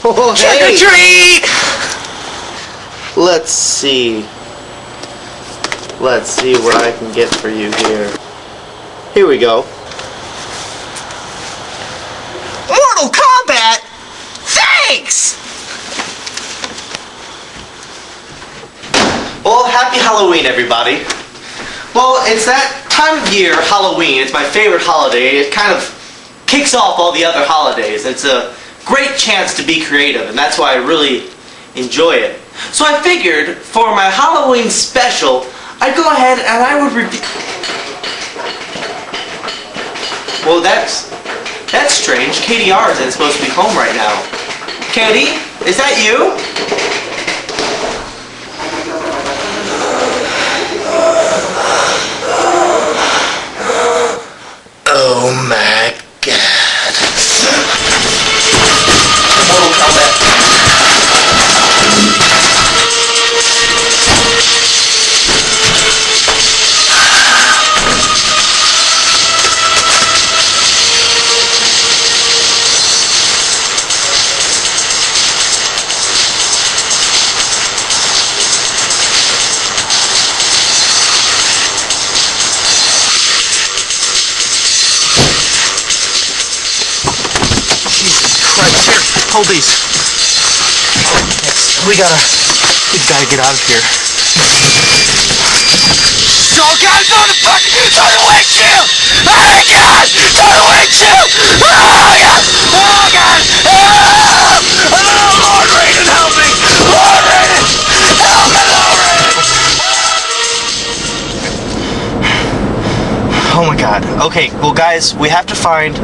Oh, Trick or treat! Let's see. Let's see what I can get for you here. Here we go. Mortal Kombat? Thanks! Well, happy Halloween, everybody. Well, it's that time of year, Halloween. It's my favorite holiday. It kind of kicks off all the other holidays. It's a great chance to be creative, and that's why I really enjoy it. So I figured, for my Halloween special, I'd go ahead and I would Well, that's strange. KDR isn't supposed to be home right now. Katie, is that you? Oh my god. Mortal Kombat. Hold these. We gotta get out of here. Oh god, it's on the fucking, it's on the windshield! Oh my god! It's on the windshield! Oh god! Oh god! Oh! Oh Lord Raiden, help me! Lord Raiden! Help me, Lord Raiden! Oh my god. Okay, well guys, we have to find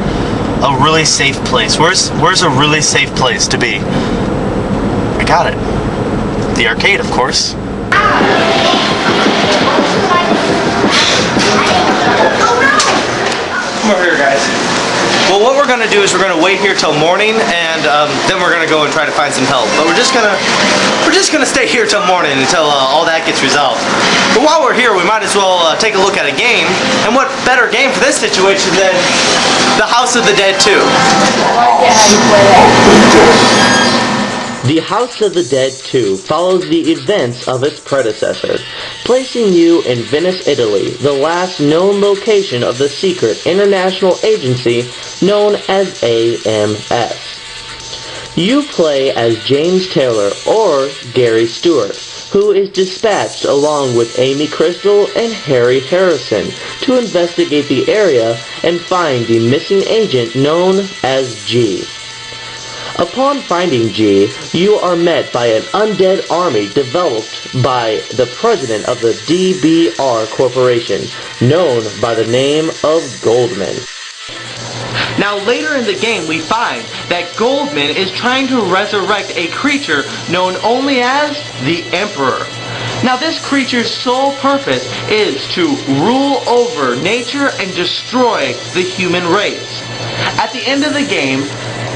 a really safe place. Where's a really safe place to be? I got it. The arcade, of course. Come over here, guys. Well, what we're gonna do is we're gonna wait here till morning, and then we're gonna go and try to find some help. But we're just gonna stay here till morning until all that gets resolved. But while we're here, we might as well take a look at a game. And what better game for this situation than The House of the Dead 2? The House of the Dead 2 follows the events of its predecessor, placing you in Venice, Italy, the last known location of the secret international agency known as AMS. You play as James Taylor, or Gary Stewart, who is dispatched along with Amy Crystal and Harry Harrison to investigate the area and find the missing agent known as G. Upon finding G, you are met by an undead army developed by the president of the DBR Corporation, known by the name of Goldman. Now later in the game we find that Goldman is trying to resurrect a creature known only as the Emperor. Now this creature's sole purpose is to rule over nature and destroy the human race. At the end of the game,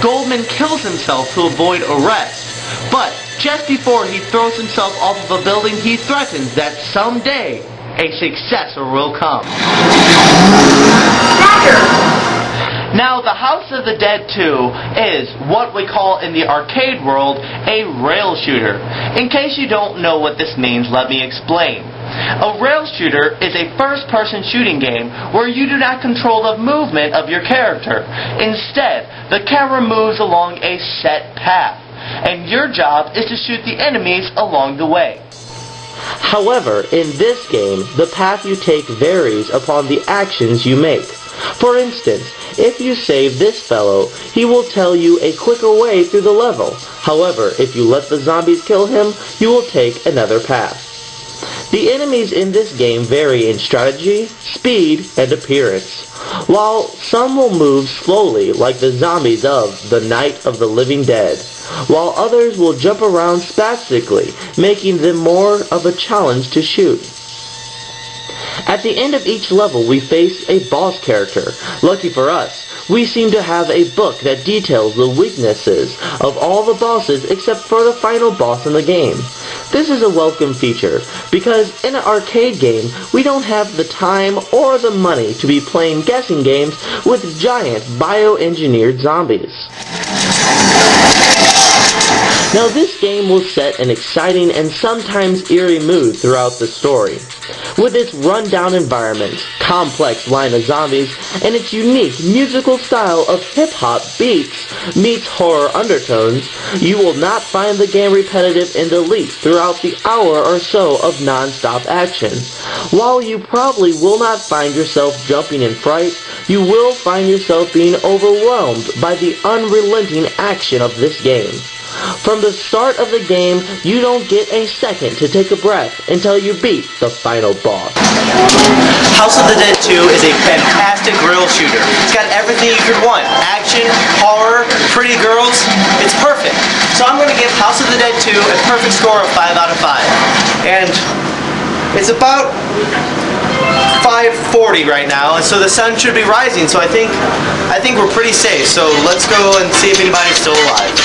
Goldman kills himself to avoid arrest, but just before he throws himself off of a building, he threatens that someday a successor will come. Now, The House of the Dead 2 is what we call in the arcade world a rail shooter. In case you don't know what this means, let me explain. A rail shooter is a first-person shooting game where you do not control the movement of your character. Instead, the camera moves along a set path, and your job is to shoot the enemies along the way. However, in this game, the path you take varies upon the actions you make. For instance, if you save this fellow, he will tell you a quicker way through the level. However, if you let the zombies kill him, you will take another path. The enemies in this game vary in strategy, speed, and appearance. While some will move slowly like the zombies of the Night of the Living Dead, while others will jump around spastically, making them more of a challenge to shoot. At the end of each level we face a boss character. Lucky for us, we seem to have a book that details the weaknesses of all the bosses except for the final boss in the game. This is a welcome feature, because in an arcade game, we don't have the time or the money to be playing guessing games with giant bioengineered zombies. Now this game will set an exciting and sometimes eerie mood throughout the story. With its run-down environment, complex line of zombies, and its unique musical style of hip-hop beats meets horror undertones, you will not find the game repetitive in the least throughout the hour or so of non-stop action. While you probably will not find yourself jumping in fright, you will find yourself being overwhelmed by the unrelenting action of this game. From the start of the game, you don't get a second to take a breath until you beat the final boss. House of the Dead 2 is a fantastic rail shooter. It's got everything you could want. Action, horror, pretty girls. It's perfect. So I'm going to give House of the Dead 2 a perfect score of 5 out of 5. And it's about 5:40 right now, and so the sun should be rising, so I think we're pretty safe. So let's go and see if anybody's still alive.